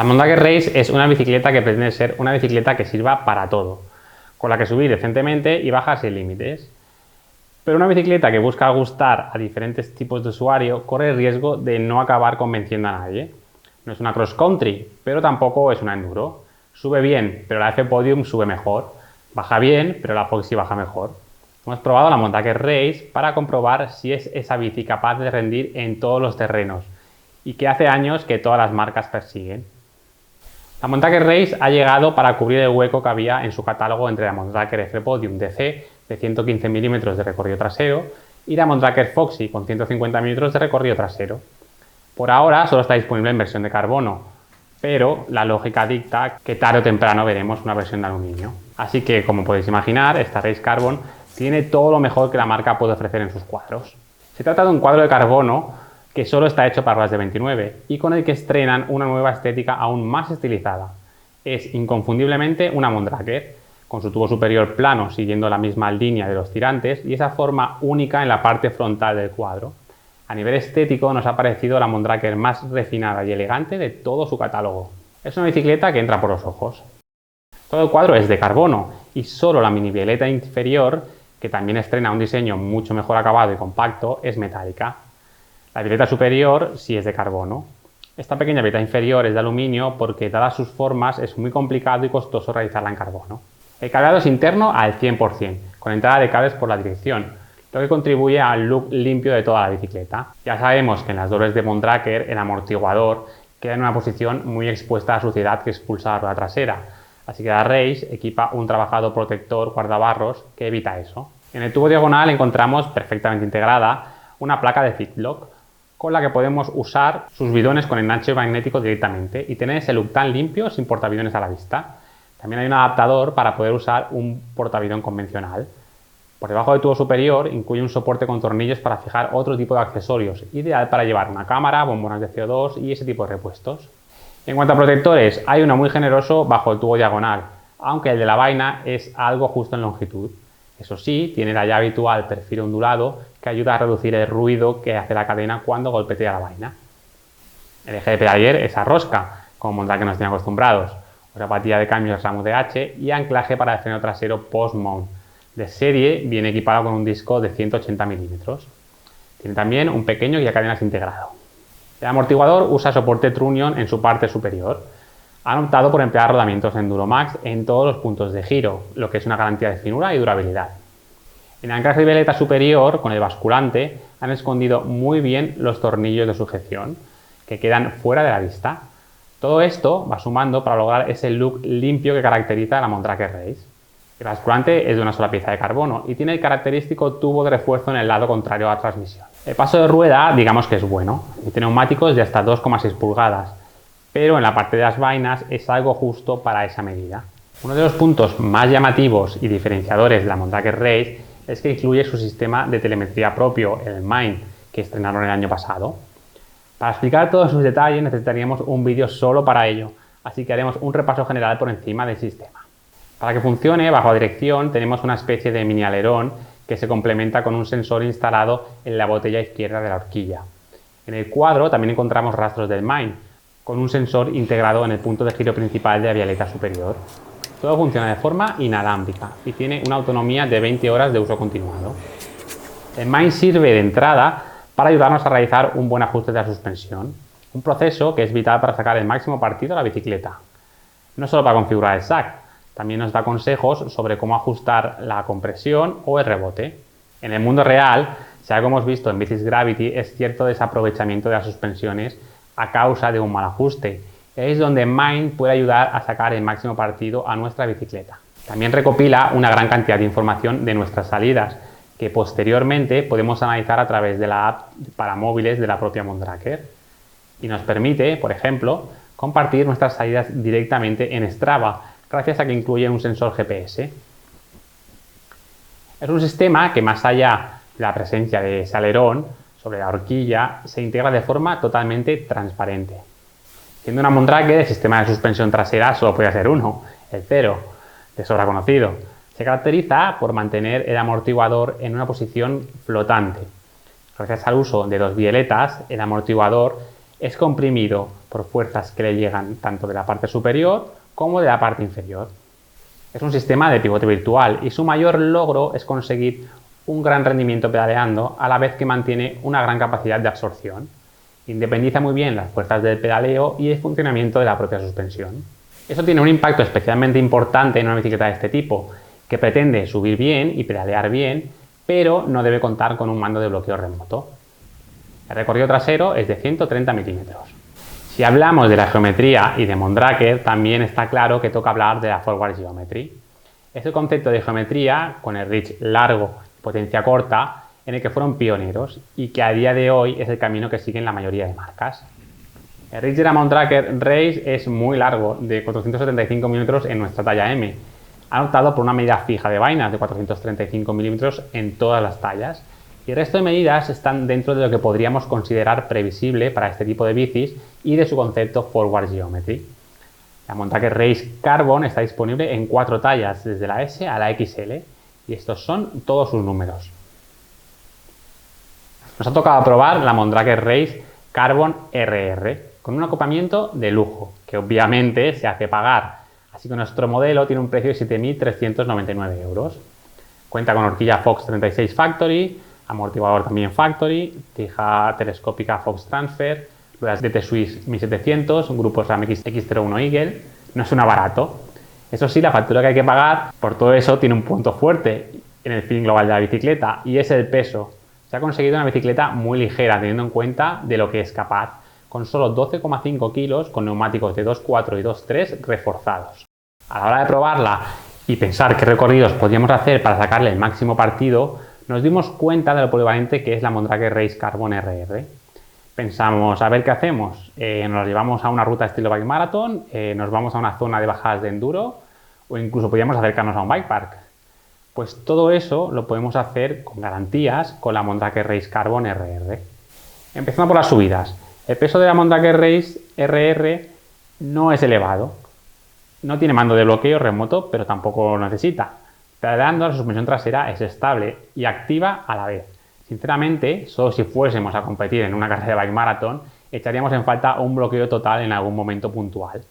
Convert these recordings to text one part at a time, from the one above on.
La Mondraker Race es una bicicleta que pretende ser una bicicleta que sirva para todo, con la que subir decentemente y bajar sin límites. Pero una bicicleta que busca gustar a diferentes tipos de usuario corre el riesgo de no acabar convenciendo a nadie. No es una cross country, pero tampoco es una enduro. Sube bien, pero la F-Podium sube mejor. Baja bien, pero la Foxy baja mejor. Hemos probado la Mondraker Race para comprobar si es esa bici capaz de rendir en todos los terrenos y que hace años que todas las marcas persiguen. La Mondraker Race ha llegado para cubrir el hueco que había en su catálogo entre la Mondraker F-Podium DC de 115 mm de recorrido trasero y la Mondraker Foxy con 150 mm de recorrido trasero. Por ahora solo está disponible en versión de carbono, pero la lógica dicta que tarde o temprano veremos una versión de aluminio. Así que, como podéis imaginar, esta Race Carbon tiene todo lo mejor que la marca puede ofrecer en sus cuadros. Se trata de un cuadro de carbono que solo está hecho para ruedas de 29 y con el que estrenan una nueva estética aún más estilizada. Es inconfundiblemente una Mondraker, con su tubo superior plano siguiendo la misma línea de los tirantes y esa forma única en la parte frontal del cuadro. A nivel estético nos ha parecido la Mondraker más refinada y elegante de todo su catálogo. Es una bicicleta que entra por los ojos. Todo el cuadro es de carbono y solo la mini violeta inferior, que también estrena un diseño mucho mejor acabado y compacto, es metálica. La violeta superior sí es de carbono. Esta pequeña violeta inferior es de aluminio porque, dadas sus formas, es muy complicado y costoso realizarla en carbono. El cableado es interno al 100%, con entrada de cables por la dirección, lo que contribuye al look limpio de toda la bicicleta. Ya sabemos que en las dobles de Mondraker el amortiguador queda en una posición muy expuesta a la suciedad que expulsa la rueda trasera, así que la Race equipa un trabajado protector guardabarros que evita eso. En el tubo diagonal encontramos perfectamente integrada una placa de Fitlock, con la que podemos usar sus bidones con enganche magnético directamente y tener ese look tan limpio sin portabidones a la vista. También hay un adaptador para poder usar un portabidón convencional. Por debajo del tubo superior incluye un soporte con tornillos para fijar otro tipo de accesorios, ideal para llevar una cámara, bombonas de CO2 y ese tipo de repuestos. En cuanto a protectores, hay uno muy generoso bajo el tubo diagonal, aunque el de la vaina es algo justo en longitud. Eso sí, tiene la ya habitual perfil ondulado que ayuda a reducir el ruido que hace la cadena cuando golpetea la vaina. El eje de pedalier es a rosca, como Mondraker nos tiene acostumbrados. Una zapatilla de cambios ramo DH y anclaje para el freno trasero post-mount. De serie viene equipado con un disco de 180 mm. Tiene también un pequeño guiacadenas integrado. El amortiguador usa soporte Trunion en su parte superior. Han optado por emplear rodamientos Enduromax en todos los puntos de giro, lo que es una garantía de finura y durabilidad. En el anclaje de violeta superior, con el basculante, han escondido muy bien los tornillos de sujeción, que quedan fuera de la vista. Todo esto va sumando para lograr ese look limpio que caracteriza a la Mondraker Race. El basculante es de una sola pieza de carbono y tiene el característico tubo de refuerzo en el lado contrario a la transmisión. El paso de rueda, digamos que es bueno, y tiene neumáticos de hasta 2,6 pulgadas, pero en la parte de las vainas es algo justo para esa medida. Uno de los puntos más llamativos y diferenciadores de la Mondraker Race es que incluye su sistema de telemetría propio, el Mind, que estrenaron el año pasado. Para explicar todos sus detalles necesitaríamos un vídeo solo para ello, así que haremos un repaso general por encima del sistema. Para que funcione bajo dirección tenemos una especie de mini alerón que se complementa con un sensor instalado en la botella izquierda de la horquilla. En el cuadro también encontramos rastros del Mind, con un sensor integrado en el punto de giro principal de la violeta superior. Todo funciona de forma inalámbrica y tiene una autonomía de 20 horas de uso continuado. El Mind sirve de entrada para ayudarnos a realizar un buen ajuste de la suspensión, un proceso que es vital para sacar el máximo partido a la bicicleta. No solo para configurar el SAC, también nos da consejos sobre cómo ajustar la compresión o el rebote. En el mundo real, si algo hemos visto en Bicis Gravity es cierto desaprovechamiento de las suspensiones a causa de un mal ajuste. Es donde Mind puede ayudar a sacar el máximo partido a nuestra bicicleta. También recopila una gran cantidad de información de nuestras salidas, que posteriormente podemos analizar a través de la app para móviles de la propia Mondraker. Y nos permite, por ejemplo, compartir nuestras salidas directamente en Strava, gracias a que incluye un sensor GPS. Es un sistema que, más allá de la presencia de ese alerón sobre la horquilla, se integra de forma totalmente transparente. Siendo una Mondraker, el sistema de suspensión trasera solo puede ser uno, el cero, de sobra conocido. Se caracteriza por mantener el amortiguador en una posición flotante. Gracias al uso de dos violetas, el amortiguador es comprimido por fuerzas que le llegan tanto de la parte superior como de la parte inferior. Es un sistema de pivote virtual y su mayor logro es conseguir un gran rendimiento pedaleando a la vez que mantiene una gran capacidad de absorción. Independiza muy bien las fuerzas del pedaleo y el funcionamiento de la propia suspensión. Eso tiene un impacto especialmente importante en una bicicleta de este tipo, que pretende subir bien y pedalear bien, pero no debe contar con un mando de bloqueo remoto. El recorrido trasero es de 130 milímetros. Si hablamos de la geometría y de Mondraker, también está claro que toca hablar de la Forward Geometry. Es el concepto de geometría con el reach largo y potencia corta en el que fueron pioneros y que a día de hoy es el camino que siguen la mayoría de marcas. El reach de la Mondraker Race es muy largo, de 475 milímetros en nuestra talla M. Han optado por una medida fija de vainas de 435 milímetros en todas las tallas. Y el resto de medidas están dentro de lo que podríamos considerar previsible para este tipo de bicis y de su concepto Forward Geometry. La Mondraker Race Carbon está disponible en 4 tallas, desde la S a la XL, y estos son todos sus números. Nos ha tocado probar la Mondraker Race Carbon RR, con un acoplamiento de lujo, que obviamente se hace pagar, así que nuestro modelo tiene un precio de 7.399 euros. Cuenta con horquilla Fox 36 Factory, amortiguador también Factory, tija telescópica Fox Transfer, ruedas DT Swiss 1700, grupo SRAM X01 Eagle. No suena barato. Eso sí, la factura que hay que pagar por todo eso tiene un punto fuerte en el feeling global de la bicicleta y es el peso. Se ha conseguido una bicicleta muy ligera teniendo en cuenta de lo que es capaz, con solo 12,5 kilos con neumáticos de 2.4 y 2.3 reforzados. A la hora de probarla y pensar qué recorridos podríamos hacer para sacarle el máximo partido, nos dimos cuenta de lo polivalente que es la Mondraker Race Carbon RR. Pensamos, a ver qué hacemos. Nos llevamos a una ruta estilo bike marathon, nos vamos a una zona de bajadas de enduro o incluso podríamos acercarnos a un bike park. Pues todo eso lo podemos hacer con garantías con la Mondraker Race Carbon RR. Empezando por las subidas. El peso de la Mondraker Race RR no es elevado. No tiene mando de bloqueo remoto, pero tampoco lo necesita. Pedaleando, la suspensión trasera es estable y activa a la vez. Sinceramente, solo si fuésemos a competir en una carrera de bike marathon, echaríamos en falta un bloqueo total en algún momento puntual.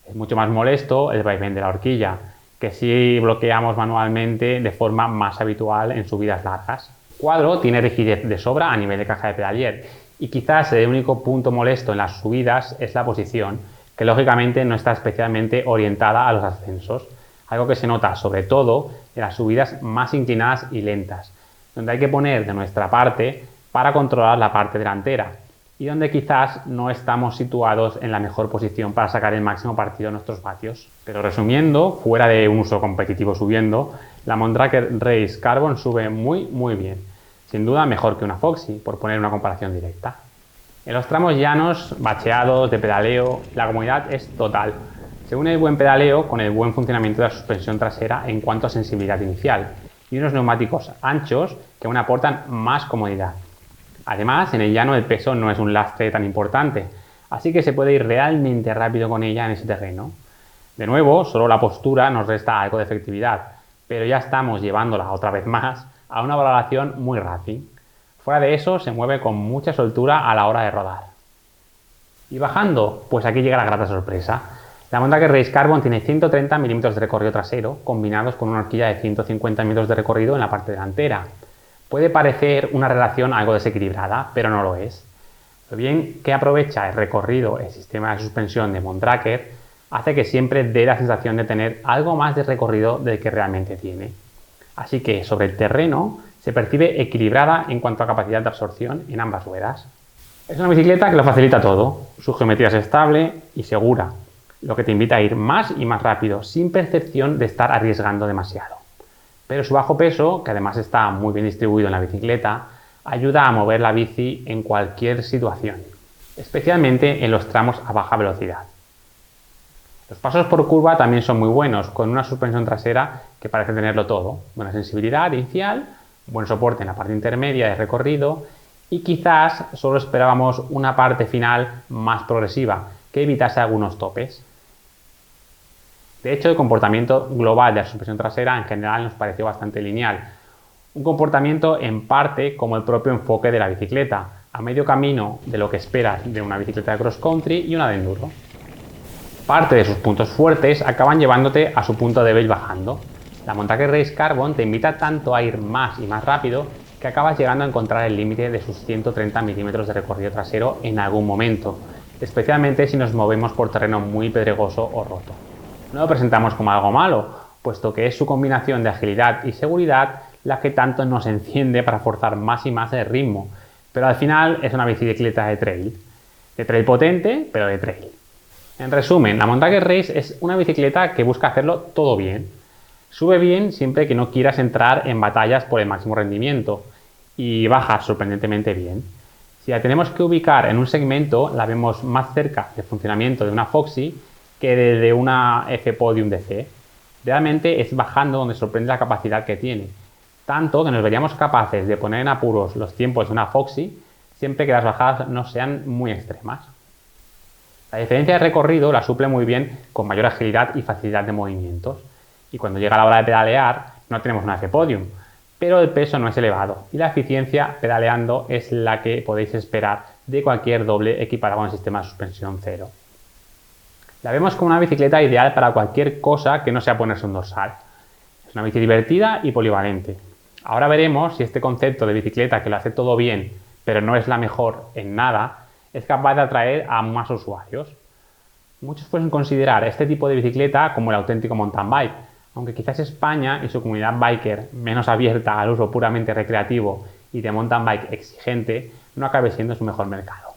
Es mucho más molesto el vaivén de la horquilla, que si bloqueamos manualmente de forma más habitual en subidas largas. El cuadro tiene rigidez de sobra a nivel de caja de pedalier y quizás el único punto molesto en las subidas es la posición, que lógicamente no está especialmente orientada a los ascensos. Algo que se nota sobre todo en las subidas más inclinadas y lentas, donde hay que poner de nuestra parte para controlar la parte delantera y donde quizás no estamos situados en la mejor posición para sacar el máximo partido de nuestros vatios. Pero resumiendo, fuera de un uso competitivo subiendo, la Mondraker Race Carbon sube muy bien. Sin duda mejor que una Foxy, por poner una comparación directa. En los tramos llanos, bacheados, de pedaleo, la comodidad es total. Se une el buen pedaleo con el buen funcionamiento de la suspensión trasera en cuanto a sensibilidad inicial y unos neumáticos anchos que aún aportan más comodidad. Además, en el llano el peso no es un lastre tan importante, así que se puede ir realmente rápido con ella en ese terreno. De nuevo, solo la postura nos resta algo de efectividad, pero ya estamos llevándola otra vez más a una valoración muy racing. Fuera de eso, se mueve con mucha soltura a la hora de rodar. Y bajando, pues aquí llega la grata sorpresa. La Mondraker Race Carbon tiene 130 milímetros de recorrido trasero, combinados con una horquilla de 150 milímetros de recorrido en la parte delantera. Puede parecer una relación algo desequilibrada, pero no lo es. Lo bien que aprovecha el recorrido el sistema de suspensión de Mondraker hace que siempre dé la sensación de tener algo más de recorrido del que realmente tiene. Así que sobre el terreno se percibe equilibrada en cuanto a capacidad de absorción en ambas ruedas. Es una bicicleta que lo facilita todo. Su geometría es estable y segura, lo que te invita a ir más y más rápido, sin percepción de estar arriesgando demasiado. Pero su bajo peso, que además está muy bien distribuido en la bicicleta, ayuda a mover la bici en cualquier situación, especialmente en los tramos a baja velocidad. Los pasos por curva también son muy buenos, con una suspensión trasera que parece tenerlo todo. Buena sensibilidad inicial, buen soporte en la parte intermedia de recorrido y quizás solo esperábamos una parte final más progresiva que evitase algunos topes. De hecho, el comportamiento global de la suspensión trasera en general nos pareció bastante lineal. Un comportamiento en parte como el propio enfoque de la bicicleta, a medio camino de lo que esperas de una bicicleta de cross country y una de enduro. Parte de sus puntos fuertes acaban llevándote a su punto débil bajando. La Montague Race Carbon te invita tanto a ir más y más rápido que acabas llegando a encontrar el límite de sus 130 milímetros de recorrido trasero en algún momento, especialmente si nos movemos por terreno muy pedregoso o roto. No lo presentamos como algo malo, puesto que es su combinación de agilidad y seguridad la que tanto nos enciende para forzar más y más el ritmo, pero al final es una bicicleta de trail potente, pero de trail. En resumen, la Montague Race es una bicicleta que busca hacerlo todo bien. Sube bien siempre que no quieras entrar en batallas por el máximo rendimiento y baja sorprendentemente bien. Si la tenemos que ubicar en un segmento, la vemos más cerca del funcionamiento de una Foxy que de una F-Podium DC. Realmente es bajando donde sorprende la capacidad que tiene, tanto que nos veríamos capaces de poner en apuros los tiempos de una Foxy siempre que las bajadas no sean muy extremas. La diferencia de recorrido la suple muy bien con mayor agilidad y facilidad de movimientos. Y cuando llega la hora de pedalear, no tenemos una F-Podium, pero el peso no es elevado y la eficiencia pedaleando es la que podéis esperar de cualquier doble equipada con el sistema de suspensión cero. La vemos como una bicicleta ideal para cualquier cosa que no sea ponerse un dorsal. Es una bici divertida y polivalente. Ahora veremos si este concepto de bicicleta que lo hace todo bien, pero no es la mejor en nada, es capaz de atraer a más usuarios. Muchos pueden considerar este tipo de bicicleta como el auténtico mountain bike, aunque quizás España y su comunidad biker menos abierta al uso puramente recreativo y de mountain bike exigente no acabe siendo su mejor mercado.